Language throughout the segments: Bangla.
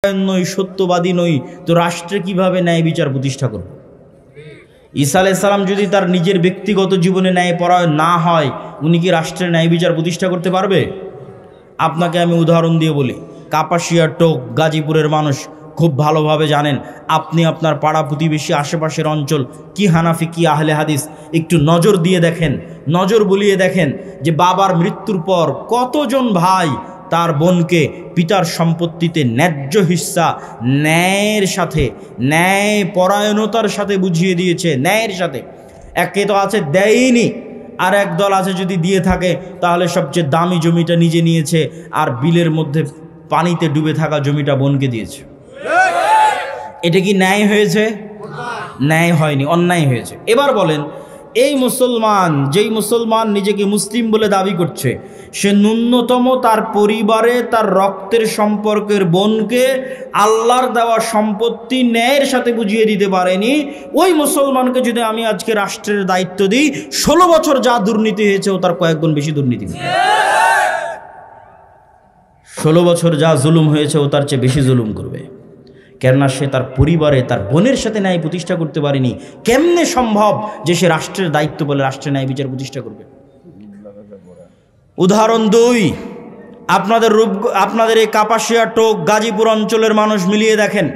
নই, সত্যবাদী নই, তো রাষ্ট্রে কিভাবে ন্যায় বিচার প্রতিষ্ঠা করব? ঈসা আলাইহিস সালাম যদি তার নিজের ব্যক্তিগত জীবনে ন্যায় পরায়ণ না হয়, উনি কি রাষ্ট্রের ন্যায় বিচার প্রতিষ্ঠা করতে পারবে? আপনাকে আমি উদাহরণ দিয়ে বলি, কাপাসিয়া টোক গাজীপুরের মানুষ খুব ভালোভাবে জানেন। আপনি আপনার পাড়া প্রতিবেশী আশেপাশের অঞ্চল কি হানাফি কি আহলে হাদিস একটু নজর দিয়ে দেখেন, নজর বুলিয়ে দেখেন যে বাবার মৃত্যুর পর কতজন ভাই তার বোনকে পিতার সম্পত্তিতে ন্যায্য হিস্সা ন্যায়ের সাথে, ন্যায় পরায়ণতার সাথে বুঝিয়ে দিয়েছে। ন্যায়ের সাথে একে তো আছে দেয়নি, আর এক দল আছে যদি দিয়ে থাকে তাহলে সবচেয়ে দামি জমিটা নিজে নিয়েছে আর বিলের মধ্যে পানিতে ডুবে থাকা জমিটা বোনকে দিয়েছে। এটা কি ন্যায় হয়েছে? ন্যায় হয়নি, অন্যায় হয়েছে। এবার বলেন, এই মুসলমান, যেই মুসলমান নিজেকে মুসলিম বলে দাবি করছে, সে ন্যূনতম তার পরিবারে তার রক্তের সম্পর্কের বোনকে আল্লাহর দেওয়া সম্পত্তি ন্যায়ের সাথে বুঝিয়ে দিতে পারেনি। ওই মুসলমানকে যদি আমি আজকে রাষ্ট্রের দায়িত্ব দিই, 16 বছর যা দুর্নীতি হয়েছে ও তার কয়েক গুণ বেশি দুর্নীতি, 16 বছর যা জুলুম হয়েছে ও তার চেয়ে বেশি জুলুম করবে। কেননা সে তার পরিবারে তার বোনের সাথে ন্যায় প্রতিষ্ঠা করতে পারেনি। কেমনে সম্ভব যে সে রাষ্ট্রের দায়িত্ব বলে রাষ্ট্রের ন্যায় বিচার প্রতিষ্ঠা করবে? উদাহরণ 2, আপনাদের এই কাপাসিয়া টোক গাজীপুর অঞ্চলের মানুষ মিলিয়ে দেখেন,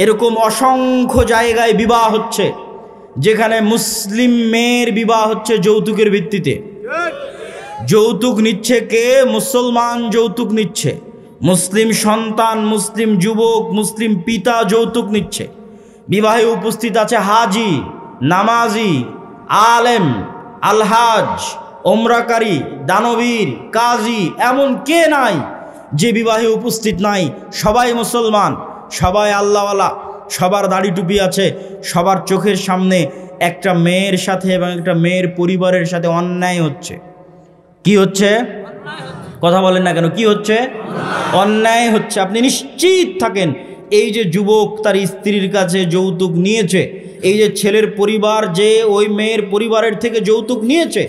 এরকম অসংখ্য জায়গায় বিবাহ হচ্ছে যেখানে মুসলিম মেয়ের বিবাহ হচ্ছে যৌতুকের ভিত্তিতে। যৌতুক নিচ্ছে কে? মুসলমান যৌতুক নিচ্ছে। মুসলিম সন্তান, মুসলিম যুবক, মুসলিম পিতা যৌতুক নিচ্ছে। বিবাহে উপস্থিত আছে হাজি, নামাজি, আলেম, আলহাজ, ওমরাকারী, দানবীর, কাজী, এমন কে নাই যে বিবাহে উপস্থিত নাই? সবাই মুসলমান, সবাই আল্লাহওয়ালা, সবার দাড়ি টুপি আছে। সবার চোখের সামনে একটা মেয়ের সাথে এবং একটা মেয়ের পরিবারের সাথে অন্যায় হচ্ছে। কি হচ্ছে? কথা বলেন না কেন? কি হচ্ছে? অন্যায় হচ্ছে। আপনি নিশ্চিত থাকেন, এই যে যুবক তার স্ত্রীর কাছে যৌতুক নিয়েছে, এই যে ছেলের পরিবার যে ওই মেয়ের পরিবারের থেকে যৌতুক নিয়েছে,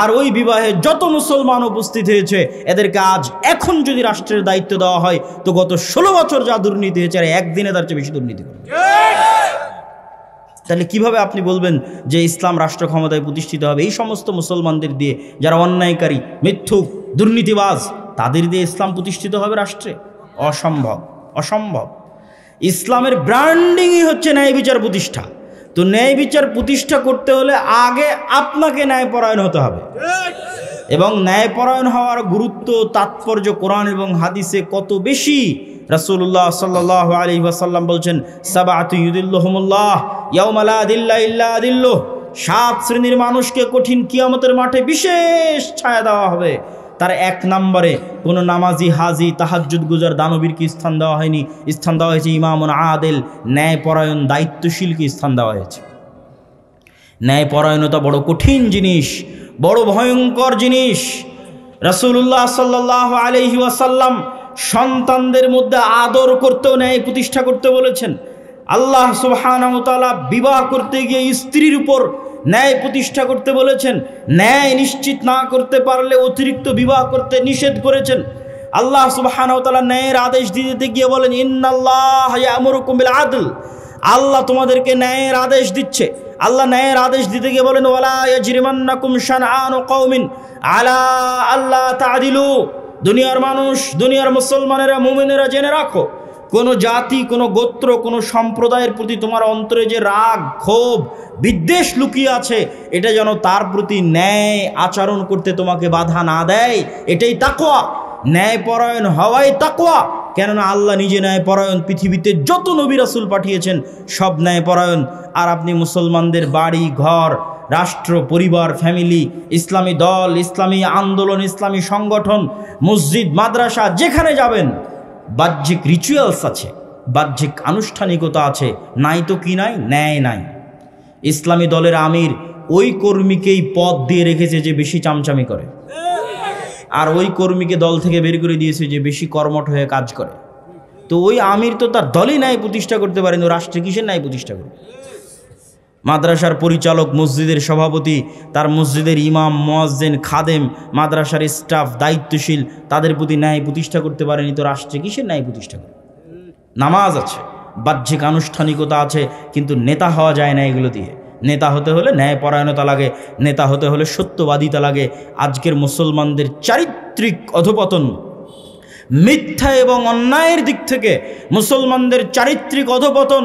আর ওই বিবাহে যত মুসলমান উপস্থিত হয়েছে, এদেরকে আজ এখন যদি রাষ্ট্রের দায়িত্ব দেওয়া হয়, তো গত 16 বছর যা দুর্নীতি হয়েছে আর একদিনে তার চেয়ে বেশি দুর্নীতি করে। তাহলে কিভাবে আপনি বলবেন যে ইসলাম রাষ্ট্র ক্ষমতায় প্রতিষ্ঠিত হবে? এই সমস্ত মুসলমানদের দিয়ে, যারা অন্যায়কারী, মিথ্যুক, দুর্নীতিবাজ, তাদের দিয়ে ইসলাম প্রতিষ্ঠিত হবে রাষ্ট্রে? অসম্ভব, অসম্ভব। ইসলামের ব্র্যান্ডিংই হচ্ছে ন্যায় বিচার প্রতিষ্ঠা। তো ন্যায় বিচার প্রতিষ্ঠা করতে হলে আগে আপনাকে ন্যায়পরায়ণ হতে হবে। এবং ন্যায়পরায়ণ হওয়ার গুরুত্ব, তাৎপর্য কোরআন এবং হাদিসে কত বেশি। রাসূলুল্লাহ সাল্লাল্লাহু আলাইহি ওয়াসাল্লাম বলছেন, সাবআতু ইউদিল্লুহুমুল্লাহ ইয়াওমা লা দিল্লা ইল্লা দিল্লুহ, 7 শ্রেণীর মানুষকে কঠিন কিয়ামতের মাঠে বিশেষ ছায়া দেওয়া হবে। তার 1 নম্বরে কোনো নামাজি, হাজি, তাহাজ্জুদ গুজার দানবীরকে স্থান দেওয়া হয়নি, স্থান দেওয়া হয়েছে ইমামুন আদিল, ন্যায়পরায়ণ দায়িত্বশীলকে স্থান দেওয়া হয়েছে। ন্যায়পরায়ণতা বড় কঠিন জিনিস, বড় ভয়ঙ্কর জিনিস। রাসূলুল্লাহ সাল্লাল্লাহু আলাইহি ওয়াসাল্লাম সন্তানদের মধ্যে আদর করতেও ন্যায় প্রতিষ্ঠা করতে বলেছেন। আল্লাহ সুবহানাহু ওয়া তাআলা বিবাহ করতে গিয়ে স্ত্রীর উপর ন্যায় প্রতিষ্ঠা করতে বলেছেন। ন্যায় নিশ্চিত না করতে পারলে অতিরিক্ত বিবাহ করতে নিষেধ করেছেন। আল্লাহ সুবহানাহু ওয়া তাআলা ন্যায়ের আদেশ দিতে গিয়ে বলেন, ইন্নাল্লাহা ইয়া'মুরুকুম বিল আদল, আল্লাহ তোমাদেরকে ন্যায়ের আদেশ দিচ্ছে। আল্লাহ ন্যায়ের আদেশ দিতে গিয়ে বলেন, ওয়ালা ইয়াজরিমান্নাকুম শানআনু কওমিন আলা আল্লা তা'দিলু, দুনিয়ার মানুষ, দুনিয়ার মুসলমানেরা, মুমিনেরা জেনে রাখো, কোনো জাতি, কোনো গোত্র, কোনো সম্প্রদায়ের প্রতি তোমার অন্তরে যে রাগ, ক্ষোভ, বিদ্বেষ লুকিয়ে আছে, এটা যেন তার প্রতি ন্যায় আচরণ করতে তোমাকে বাধা না দেয়। এটাই তাকওয়া। ন্যায়পরায়ণ হওয়াই তাকওয়া। কেননা আল্লাহ নিজে ন্যায়পরায়ণ। পৃথিবীতে যত নবী রাসূল পাঠিয়েছেন সব ন্যায়পরায়ণ। আর আপনি মুসলমানদের বাড়ি ঘর, রাষ্ট্র, পরিবার, ফ্যামিলি, ইসলামী দল, ইসলামী আন্দোলন, ইসলামী সংগঠন, মসজিদ, মাদ্রাসা, যেখানে যাবেন বাহ্যিক রিচুয়ালস আছে, বাহ্যিক আনুষ্ঠানিকতা আছে, নাই তো কি নাই? ন্যায় নাই। ইসলামী দলের আমির ওই কর্মীকেই পদ দিয়ে রেখেছে যে বেশি চামচামি করে, আর ওই কর্মীকে দল থেকে বের করে দিয়েছে যে বেশি কর্মঠ হয়ে কাজ করে। তো ওই আমির তো তার দলই ন্যায় প্রতিষ্ঠা করতে পারেন, ও রাষ্ট্রে কিসের ন্যায় প্রতিষ্ঠা করবে? মাদ্রাসার পরিচালক, মসজিদের সভাপতি, তার মসজিদের ইমাম, মুয়াজ্জিন, খাদেম, মাদ্রাসার স্টাফ, দায়িত্বশীল, তাদের প্রতি ন্যায় প্রতিষ্ঠা করতে পারেনি, তো রাষ্ট্রে কিসের ন্যায় প্রতিষ্ঠা করবে? নামাজ আছে, বাহ্যিক আনুষ্ঠানিকতা আছে, কিন্তু নেতা হওয়া যায় না এগুলো দিয়ে। নেতা হতে হলে ন্যায়পরায়ণতা লাগে, নেতা হতে হলে সত্যবাদিতা লাগে। আজকের মুসলমানদের চারিত্রিক অধপতন, মিথ্যা এবং অন্যায়ের দিক থেকে মুসলমানদের চারিত্রিক অধপতন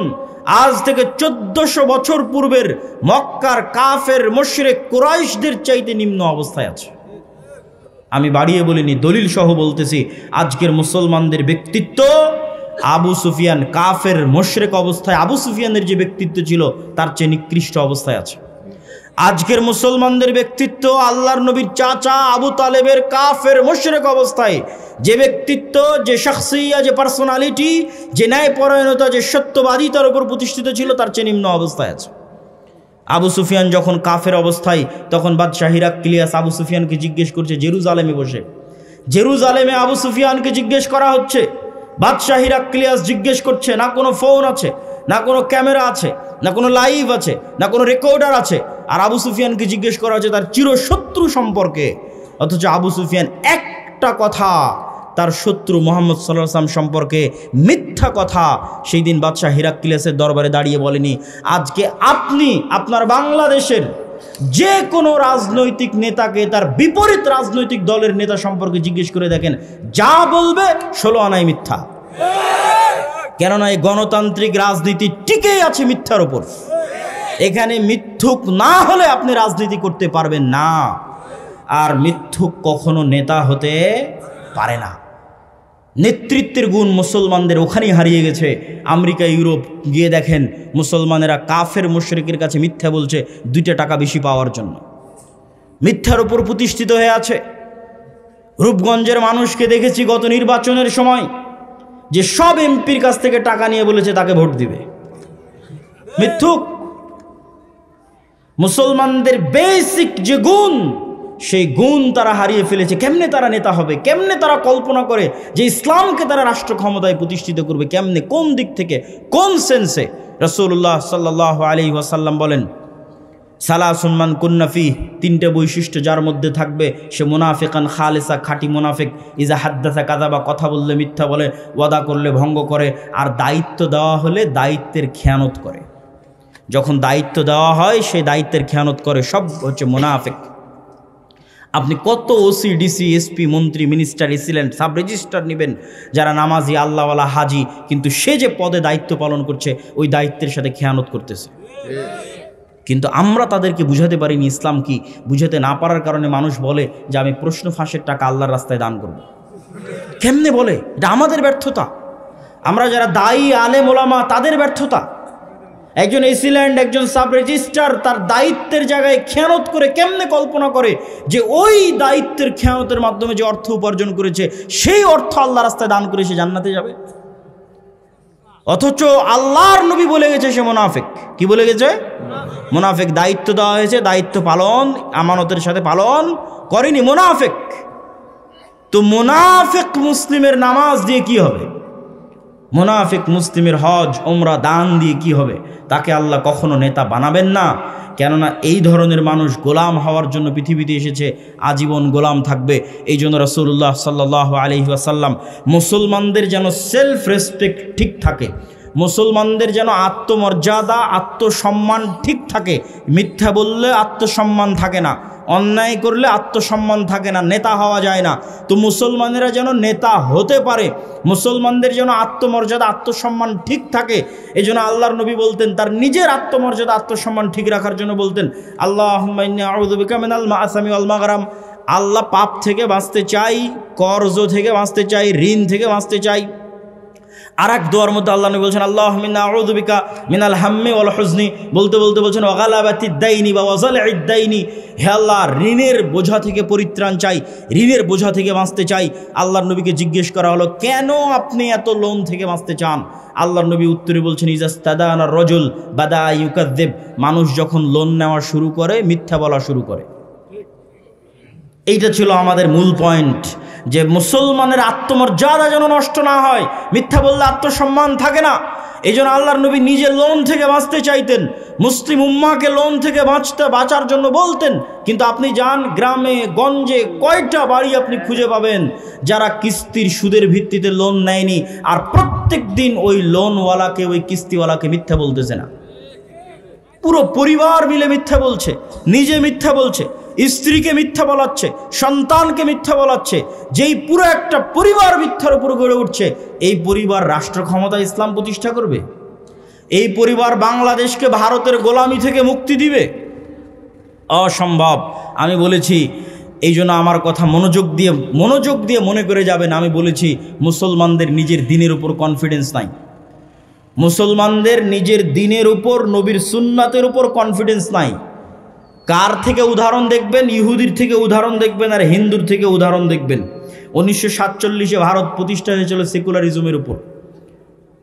আজ থেকে 1400 বছর পূর্বের মক্কার কাফের মুশরিক কুরাইশদের চাইতে নিম্ন অবস্থায় আছে। আমি বাড়িয়ে বলিনি, দলিল সহ বলতেছি, আজকের মুসলমানদের ব্যক্তিত্ব আবু সুফিয়ান, কাফের মুশরিক অবস্থায় আবু সুফিয়ানের যে ব্যক্তিত্ব ছিল তার চেয়ে নিকৃষ্ট অবস্থায় আছে। আজকের মুসলমানদের ব্যক্তিত্ব আল্লাহর নবীর চাচা আবু তালেবের কাফের মুশরিক অবস্থায় যে ব্যক্তিত্ব, যে শখসিয়া, যে পার্সোনালিটি, যে ন্যায়পরায়ণতা, যে সত্যবাদিতার উপর প্রতিষ্ঠিত ছিল তার চেয়ে নিম্ন অবস্থায় আছে। আবু সুফিয়ান যখন কাফের অবস্থায়, তখন বাদশাহ হিরাক্লিয়াস আবু সুফিয়ানকে জিজ্ঞেস করছে জেরুজালেমে বসে। জেরুজালেমে আবু সুফিয়ানকে জিজ্ঞেস করা হচ্ছে, বাদশাহ হিরাক্লিয়াস জিজ্ঞেস করছে, না কোনো ফোন আছে, না কোনো ক্যামেরা আছে, না কোনো লাইভ আছে, না কোনো রেকর্ডার আছে, আর আবু সুফিয়ানকে জিজ্ঞেস করা হচ্ছে তার চিরশত্রু সম্পর্কে। অথচ আবু সুফিয়ান একটা কথা তার শত্রু মুহাম্মদ সাল্লাল্লাহু আলাইহি ওয়াসাল্লাম সম্পর্কে মিথ্যা কথা সেই দিন বাদশাহ হিরাক্লিয়াসের দরবারে দাঁড়িয়ে বলেনি। আজকে আপনি আপনার বাংলাদেশের যে কোনো রাজনৈতিক নেতাকে তার বিপরীত রাজনৈতিক দলের নেতা সম্পর্কে জিজ্ঞেস করে দেখেন, যা বলবে 16 আনায় মিথ্যা। কেননা এই গণতান্ত্রিক রাজনীতি টিকেই আছে মিথ্যার উপর। এখানে মিথ্যুক না হলে আপনি রাজনীতি করতে পারবেন না, আর মিথ্যুক কখনো নেতা হতে পারে না। নেতৃত্বের গুণ মুসলমানদের ওখানেই হারিয়ে গেছে। আমেরিকা, ইউরোপ গিয়ে দেখেন মুসলমানেরা কাফের মুশরিকের কাছে মিথ্যা বলছে 2 টাকা বেশি পাওয়ার জন্য, মিথ্যার উপর প্রতিষ্ঠিত হয়ে আছে। রূপগঞ্জের মানুষকে দেখেছি গত নির্বাচনের সময় যে সব এমপির কাছ থেকে টাকা নিয়ে বলেছে তাকে ভোট দিবে। মিথ্যুক। মুসলমানদের বেসিক যে গুণ, সেই গুণ তারা হারিয়ে ফেলেছে। কেমনে তারা নেতা হবে, কেমনে তারা কল্পনা করে যে ইসলামকে তারা রাষ্ট্র ক্ষমতায় প্রতিষ্ঠিত করবে, কেমনে, কোন দিক থেকে, কোন সেন্সে? রাসূলুল্লাহ সাল্লাল্লাহু আলাইহি ওয়াসাল্লাম বলেন, সালাসুন মান কুন্না ফিহি, 3টে বৈশিষ্ট্য যার মধ্যে থাকবে সে মুনাফিকান খালিসা, খাঁটি মুনাফিক। ইজা হাদ্দাসা কাযাবা, কথা বললে মিথ্যা বলে, ওয়াদা করলে ভঙ্গ করে, আর দায়িত্ব দেওয়া হলে দায়িত্বের খেয়ানত করে। যখন দায়িত্ব দেওয়া হয় সেই দায়িত্বের খেয়ানত করে, সব হচ্ছে মুনাফিক। আপনি কত ওসি, ডিসি, এসপি, মন্ত্রী, মিনিস্টার, এসিলেন্ট, সাব রেজিস্ট্রার নেবেন যারা নামাজি, আল্লাহওয়ালা, হাজি, কিন্তু সে যে পদে দায়িত্ব পালন করছে ওই দায়িত্বের সাথে খেয়ানত করতেছে। কিন্তু আমরা তাদেরকে বুঝাতে পারিনি ইসলাম কি। বুঝাতে না পারার কারণে মানুষ বলে যে আমি প্রশ্ন ফাঁসের টাকা আল্লাহর রাস্তায় দান করব। কেমনে বলে? এটা আমাদের ব্যর্থতা। আমরা যারা দায়ী, আলেম, ওলামা, তাদের ব্যর্থতা। একজন এসিল্যান্ড, একজন সাব রেজিস্ট্রার তার দায়িত্বের জায়গায় খেয়ানত করে কেমনে কল্পনা করে যে ওই দায়িত্বের খেয়ানতের মাধ্যমে যে অর্থ উপার্জন করেছে সেই অর্থ আল্লাহ রাস্তায় দান করে সে জান্নাতে যাবে? অথচ আল্লাহর নবী বলে গেছে সে মুনাফিক। কি বলে গেছে? মুনাফিক। দায়িত্ব দেওয়া হয়েছে, দায়িত্ব পালন আমানতের সাথে পালন করেনি, মুনাফিক। তো মুনাফিক মুসলিমের নামাজ দিয়ে কি হবে? মুনাফিক মুসলিমের হজ, উমরা, দান দিয়ে কি হবে? তাকে আল্লাহ কখনো নেতা বানাবেন না। কেননা এই ধরনের মানুষ গোলাম হওয়ার জন্য পৃথিবীতে এসেছে, আজীবন গোলাম থাকবে। এই জন্য রাসূলুল্লাহ সাল্লাল্লাহু আলাইহি ওয়াসাল্লাম মুসলমানদের যেন সেলফ রেসপেক্ট ঠিক থাকে, মুসলমানদের যেন আত্মমর্যাদা, আত্মসম্মান ঠিক থাকে। মিথ্যা বললে আত্মসম্মান থাকে না, অন্যায় করলে আত্মসম্মান থাকে না, নেতা হওয়া যায় না। তো মুসলমানেরা যেন নেতা হতে পারে, মুসলমানদের যেন আত্মমর্যাদা, আত্মসম্মান ঠিক থাকে। এই জন্য আল্লাহর নবী বলতেন, তার নিজের আত্মমর্যাদা, আত্মসম্মান ঠিক রাখার জন্য বলতেন, আল্লাহুম্মা ইন্নী আউযু বিকা মিনাল মাআসামি ওয়াল মাগরাম। আল্লাহ, পাপ থেকে বাঁচতে চাই, কর্জ থেকে বাঁচতে চাই, ঋণ থেকে বাঁচতে চাই। আর এক দোয়ার মধ্যে আল্লাহ নবী বলছেন, আল্লাহুম্মা ইন্নী আউযু বিকা মিনাল হাম্মি ওয়াল হুজনি। বলতে বলতে বলছেন, ওয়া গালাবাতিদ দাইনি ওয়া ওয়াজালিদ দাইনি। হে আল্লাহ, ঋণের বোঝা থেকে পরিত্রাণ চাই, ঋণের বোঝা থেকে বাঁচতে চাই। আল্লাহর নবীকে জিজ্ঞেস করা হলো, কেন আপনি এত লোন থেকে বাঁচতে চান? আল্লাহর নবী উত্তরে বলছেন, ইজাস্তাদানা রাজুল বাদা ইউকাযযিব। মানুষ যখন লোন নেওয়া শুরু করে মিথ্যা বলা শুরু করে। এইটা ছিল আমাদের মূল পয়েন্ট, যে মুসলমানের আত্মমর্যাদা যেন নষ্ট না হয়। মিথ্যা বললে আত্মসম্মান থাকে না। এই জন্য আল্লাহর নবী নিজে লোন থেকে বাঁচতে চাইতেন, মুসলিম উম্মাকে লোন থেকে বাঁচার জন্য বলতেন। কিন্তু আপনি যান গ্রামে গঞ্জে, কয়টা বাড়ি আপনি খুঁজে পাবেন যারা কিস্তির সুদের ভিত্তিতে লোন নেয়নি, আর প্রত্যেক দিন ওই লোনওয়ালাকে, ওই কিস্তিওয়ালাকে মিথ্যা বলতেছে না, পুরো পরিবার মিলে মিথ্যা বলছে, নিজে মিথ্যা বলছে, স্ত্রীকে মিথ্যা বলাচ্ছে, সন্তানকে মিথ্যা বলাচ্ছে। যেই পুরো একটা পরিবার মিথ্যার উপর গড়ে উঠছে, এই পরিবার রাষ্ট্র ক্ষমতা ইসলাম প্রতিষ্ঠা করবে? এই পরিবার বাংলাদেশকে ভারতের গোলামি থেকে মুক্তি দিবে? অসম্ভব। আমি বলেছি, এই জন্য আমার কথা মনোযোগ দিয়ে মনে করে যাবেন। আমি বলেছি মুসলমানদের নিজের দিনের উপর কনফিডেন্স নাই, মুসলমানদের নিজের দিনের উপর, নবীর সুন্নাতের উপর কনফিডেন্স নাই। কার থেকে উদাহরণ দেখবেন? ইহুদির থেকে উদাহরণ দেখবেন আর হিন্দুর থেকে উদাহরণ দেখবেন। 1947-এ ভারত প্রতিষ্ঠা হয়েছিল সেকুলারিজমের উপর।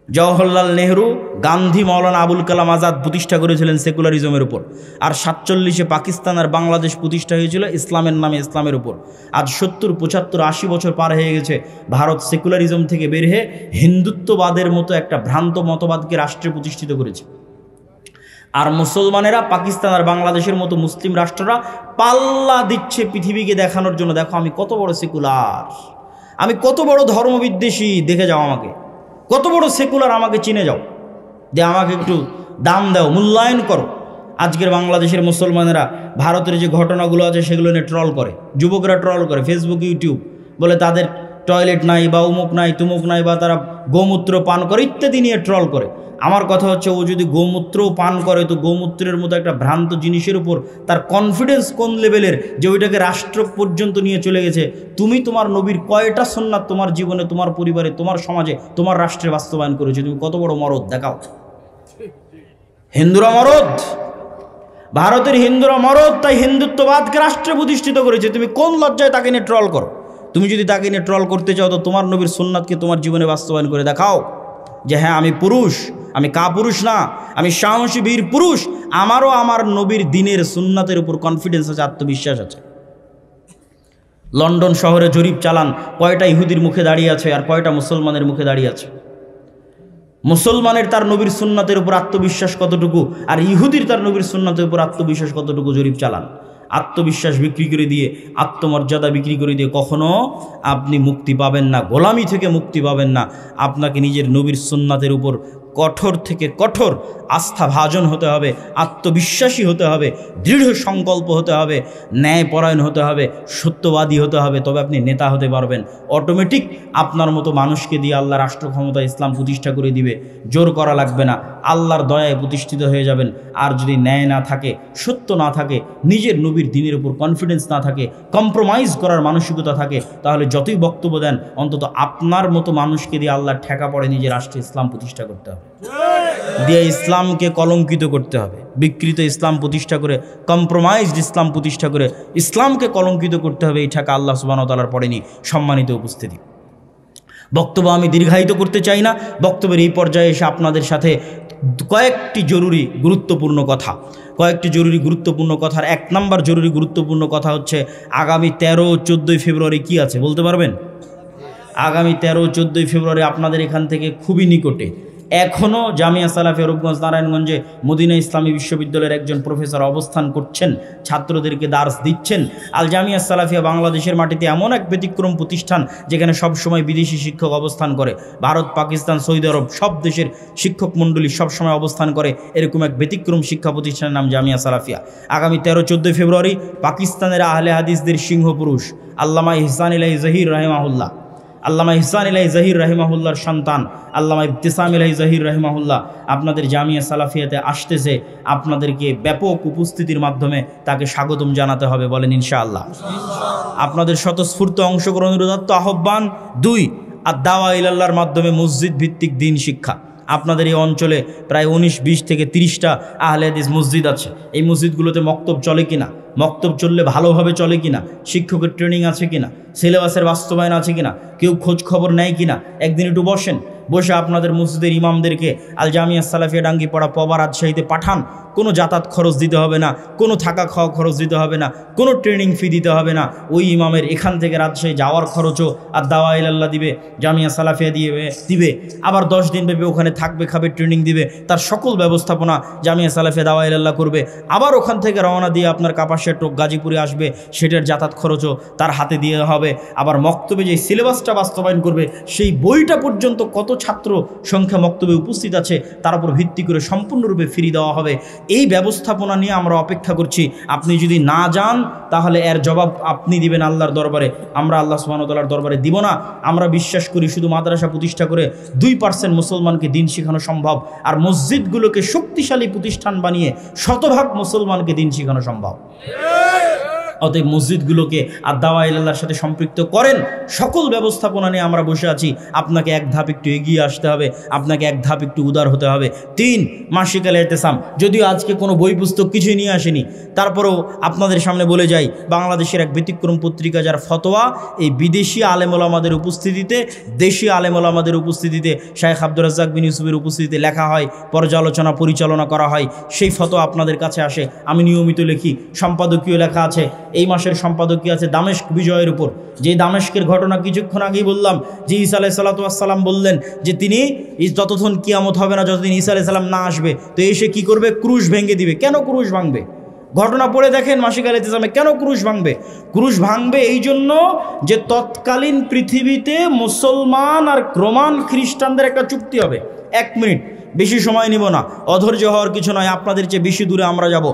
জওহরলাল নেহরু, গান্ধী, মৌলানা আবুল কালাম আজাদ প্রতিষ্ঠা করেছিলেন সেকুলারিজমের উপর। আর 47-এ পাকিস্তান আর বাংলাদেশ প্রতিষ্ঠা হয়েছিল ইসলামের নামে, ইসলামের উপর। আজ 70, 75, 80 বছর পার হয়ে গেছে, ভারত সেকুলারিজম থেকে বের হয়ে হিন্দুত্ববাদের মতো একটা ভ্রান্ত মতবাদকে রাষ্ট্রে প্রতিষ্ঠিত করেছে। আর মুসলমানেরা পাকিস্তান আর বাংলাদেশের মতো মুসলিম রাষ্ট্ররা পাল্লা দিচ্ছে পৃথিবীকে দেখানোর জন্য, দেখো আমি কত বড় সেকুলার, আমি কত বড় ধর্মবিদ্বেষী, দেখে যাও আমাকে, কত বড় সেকুলার, আমাকে চিনে যাও, আমাকে একটু দাম দাও, মূল্যায়ন করো। আজকের বাংলাদেশের মুসলমানেরা ভারতের যে ঘটনাগুলো আছে সেগুলো নিয়ে ট্রল করে, যুবকরা ট্রল করে, ফেসবুক, ইউটিউব, বলে তাদের টয়লেট নাই বা উমুক নাই তুমুক নাই, বা তারা গোমূত্র পান করে ইত্যাদি নিয়ে ট্রল করে। আমার কথা হচ্ছে, ও যদি গোমূত্রও পান করে, তো গোমূত্রের মতো একটা ভ্রান্ত জিনিসের উপর তার কনফিডেন্স কোন লেভেলের যে ওইটাকে রাষ্ট্র পর্যন্ত নিয়ে চলে গেছে। তুমি তোমার নবীর কয়টা সুন্নাত তোমার জীবনে, তোমার পরিবারে, তোমার সমাজে, তোমার রাষ্ট্রে বাস্তবায়ন করেছে? তুমি কত বড় মরদ দেখাও। হিন্দুরা মরদ, ভারতের হিন্দুরা মরদ, তাই হিন্দুত্ববাদকে রাষ্ট্রে প্রতিষ্ঠিত করেছে। তুমি কোন লজ্জায় তাকে নিয়ে ট্রল করো? তুমি যদি তাকে নিয়ে ট্রল করতে চাও, তো তোমার নবীর সুন্নাতকে তোমার জীবনে বাস্তবায়ন করে দেখাও, যে হ্যাঁ আমি পুরুষ, আমি কাপুরুষ না, আমি সাহসী বীর পুরুষ, আমারও আমার নবীর দিনের সুন্নাতের উপর কনফিডেন্স আছে, আত্মবিশ্বাস আছে। লন্ডন শহরে জরিপ চালান, কয়টা ইহুদির মুখে দাঁড়িয়ে আছে আর কয়টা মুসলমানের মুখে দাঁড়িয়ে আছে। মুসলমানের তার নবীর সুন্নাতের উপর আত্মবিশ্বাস কতটুকু, আর ইহুদির তার নবীর সুন্নাতের উপর আত্মবিশ্বাস কতটুকু, জরিপ চালান। আত্মবিশ্বাস বিক্রি করে দিয়ে, আত্মমর্যাদা বিক্রি করে দিয়ে কখনো আপনি মুক্তি পাবেন না, গোলামি থেকে মুক্তি পাবেন না। আপনাকে নিজের নবীর সুন্নাতের উপর কঠোর থেকে কঠোর আস্থাভাজন হতে হবে, আত্মবিশ্বাসী হতে হবে, দৃঢ় সংকল্প হতে হবে, ন্যায়পরায়ণ হতে হবে, সত্যবাদী হতে হবে, তবে আপনি নেতা হতে পারবেন। অটোমেটিক আপনার মতো মানুষকে দিয়ে আল্লাহ রাষ্ট্র ক্ষমতা ইসলাম প্রতিষ্ঠা করে দিবে, জোর করা লাগবে না, আল্লাহর দয়ায় প্রতিষ্ঠিত হয়ে যাবেন। আর যদি ন্যায় না থাকে, সত্য না থাকে, নিজের নবীর দিনের উপর কনফিডেন্স না থাকে, কম্প্রোমাইজ করার মানসিকতা থাকে, তাহলে যতই বক্তব্য দেন, অন্তত আপনার মতো মানুষকে দিয়ে আল্লাহর ঠেকা পড়ে নিজের রাষ্ট্রে ইসলাম প্রতিষ্ঠা করতে হবে, দিয়ে ইসলামকে কলঙ্কিত করতে হবে। বিকৃত ইসলাম প্রতিষ্ঠা করে, কম্প্রোমাইজড ইসলাম প্রতিষ্ঠা করে ইসলামকে কলঙ্কিত করতে হবে, এই ঠেকা আল্লাহ সুবহানাহু ওয়া তাআলার পড়েনি। সম্মানিত উপস্থিতি, বক্তব্য আমি দীর্ঘায়িত করতে চাই না। বক্তব্যের এই পর্যায়ে এসে আপনাদের সাথে কয়েকটি জরুরি গুরুত্বপূর্ণ কথার 1 নম্বর জরুরি গুরুত্বপূর্ণ কথা হচ্ছে, আগামী 13-14 ফেব্রুয়ারি কি আছে বলতে পারবেন? আগামী 13-14 ফেব্রুয়ারি আপনাদের এখান থেকে খুবই নিকটে এখনও জামিয়া সালাফিয়া রূপগঞ্জ নারায়ণগঞ্জে মদিনা ইসলামী বিশ্ববিদ্যালয়ের একজন প্রফেসর অবস্থান করছেন, ছাত্রদেরকে দার্স দিচ্ছেন। আল জামিয়া সালাফিয়া বাংলাদেশের মাটিতে এমন এক ব্যতিক্রম প্রতিষ্ঠান যেখানে সবসময় বিদেশি শিক্ষক অবস্থান করে, ভারত, পাকিস্তান, সৌদি আরব সব দেশের শিক্ষক মণ্ডলী সবসময় অবস্থান করে, এরকম এক ব্যতিক্রম শিক্ষা প্রতিষ্ঠানের নাম জামিয়া সালাফিয়া। আগামী 13-14 ফেব্রুয়ারি পাকিস্তানের আহলে হাদিসদের সিংহপুরুষ আল্লামা ইহসান ইলাহি জহির রাহিমাহুল্লাহ, আল্লামা ইহসান ইলাহি জহির রাহিমাহুল্লাহর সন্তান আল্লামা ইবতিসাম ইলাহি জহির রাহিমাহুল্লাহ আপনাদের জামিয়া সালাফিয়াতে আসতেছে। আপনাদেরকে ব্যাপক উপস্থিতির মাধ্যমে তাকে স্বাগতম জানাতে হবে, বলেন ইনশাআল্লাহ। আপনাদের স্বতঃস্ফূর্ত অংশগ্রহণের উদাত্ত আহ্বান। 2, আদ-দাওয়া ইলাল্লাহর মাধ্যমে মসজিদ ভিত্তিক দ্বীন শিক্ষা। আপনাদের এই অঞ্চলে প্রায় 19-20 থেকে 30টা আহলে হাদিস মসজিদ আছে। এই মসজিদগুলোতে মক্তব চলে কিনা, মক্তব চললে ভালোভাবে চলে কিনা, শিক্ষকের ট্রেনিং আছে কিনা, সিলেবাসের বাস্তবায়ন আছে কিনা, কেউ খোঁজ খবর নেয় কিনা, একদিন একটু বসে আপনাদের মসজিদের ইমামদেরকে আল জামিয়া সালাফিয়া ডাঙ্গিপাড়া পবা রাজশাহীতে পাঠান, কোনো যাতায়াত খরচ দিতে হবে না, কোনো থাকা খাওয়া খরচ দিতে হবে না, কোনো ট্রেনিং ফি দিতে হবে না। ওই ইমামের এখান থেকে রাজশাহী যাওয়ার খরচও আর দাওয়া ইলাল্লাহ দিবে, জামিয়া সালাফিয়া দিবে। আবার 10 দিন ব্যাপী ওখানে থাকবে, খাবে, ট্রেনিং দিবে, তার সকল ব্যবস্থাপনা জামিয়া সালাফিয়া দাওয়া ইলাল্লাহ করবে। আবার ওখান থেকে রওনা দিয়ে আপনার কাপাসিয়া টোক গাজীপুরে আসবে, সেটার যাতায়াত খরচও তার হাতে দিয়ে হবে। আবার মক্তবে যে সিলেবাসটা বাস্তবায়ন করবে সেই বইটা পর্যন্ত কত ছাত্র সংখ্যা মক্তবে উপস্থিত আছে তার উপর ভিত্তি করে সম্পূর্ণরূপে ফ্রি দেওয়া হবে। এই ব্যবস্থাপনা নিয়ে আমরা অপেক্ষা করছি। আপনি যদি না যান তাহলে এর জবাব আপনি দিবেন আল্লাহর দরবারে, আমরা আল্লাহ সুবহানাহু ওয়া তাআলার দরবারে দিব না। আমরা বিশ্বাস করি শুধু মাদ্রাসা প্রতিষ্ঠা করে 2% মুসলমানকে দিন শেখানো সম্ভব, আর মসজিদগুলোকে শক্তিশালী প্রতিষ্ঠান বানিয়ে 100% মুসলমানকে দিন শেখানো সম্ভব। অতএব মসজিদগুলোকে আর দাওয়া ইলাল্লাহর সাথে সম্পৃক্ত করেন। সকল ব্যবস্থাপনা নিয়ে আমরা বসে আছি। আপনাকে এক ধাপ একটু এগিয়ে আসতে হবে, আপনাকে এক ধাপ একটু উদার হতে হবে। 3 মাসিক আল ইতিসাম, যদিও আজকে কোনো বই পুস্তক কিছুই নিয়ে আসেনি, তারপরেও আপনাদের সামনে বলে যাই, বাংলাদেশের এক ব্যতিক্রম পত্রিকা যার ফতোয়া এই বিদেশি আলেম ওলামাদের উপস্থিতিতে, দেশি আলেম ওলামাদের উপস্থিতিতে, শাইখ আব্দুর রাজ্জাক বিন ইউসুফের উপস্থিতিতে লেখা হয়, পর্যালোচনা পরিচালনা করা হয়, সেই ফতোয়া আপনাদের কাছে আসে। আমি নিয়মিত লিখি, সম্পাদকীয় লেখা আছে। এই মাসের সম্পাদকীয় আছে দামেস্ক বিজয়ের উপর, যে দামেস্কের ঘটনা কিছুক্ষণ আগেই বললাম, যে ঈসা আলাইহিস সালাম বললেন যে তিনি যতক্ষণ কিয়ামত হবে না, যতদিন ঈসা আলাইহিস সালাম না আসবে, তো এসে কি করবে? ক্রুশ ভেঙে দিবে। কেন ক্রুশ ভাঙবে? ঘটনা পড়ে দেখেন মাসিক আল ইতিসামে। কেন ক্রুশ ভাঙবে? ক্রুশ ভাঙবে এই জন্য যে তৎকালীন পৃথিবীতে মুসলমান আর রোমান খ্রিস্টানদের একটা চুক্তি হবে। 1 মিনিট, বেশি সময় নিব না, অধৈর্য হওয়ার কিছু নয়, আপনাদের চেয়ে বেশি দূরে আমরা যাব।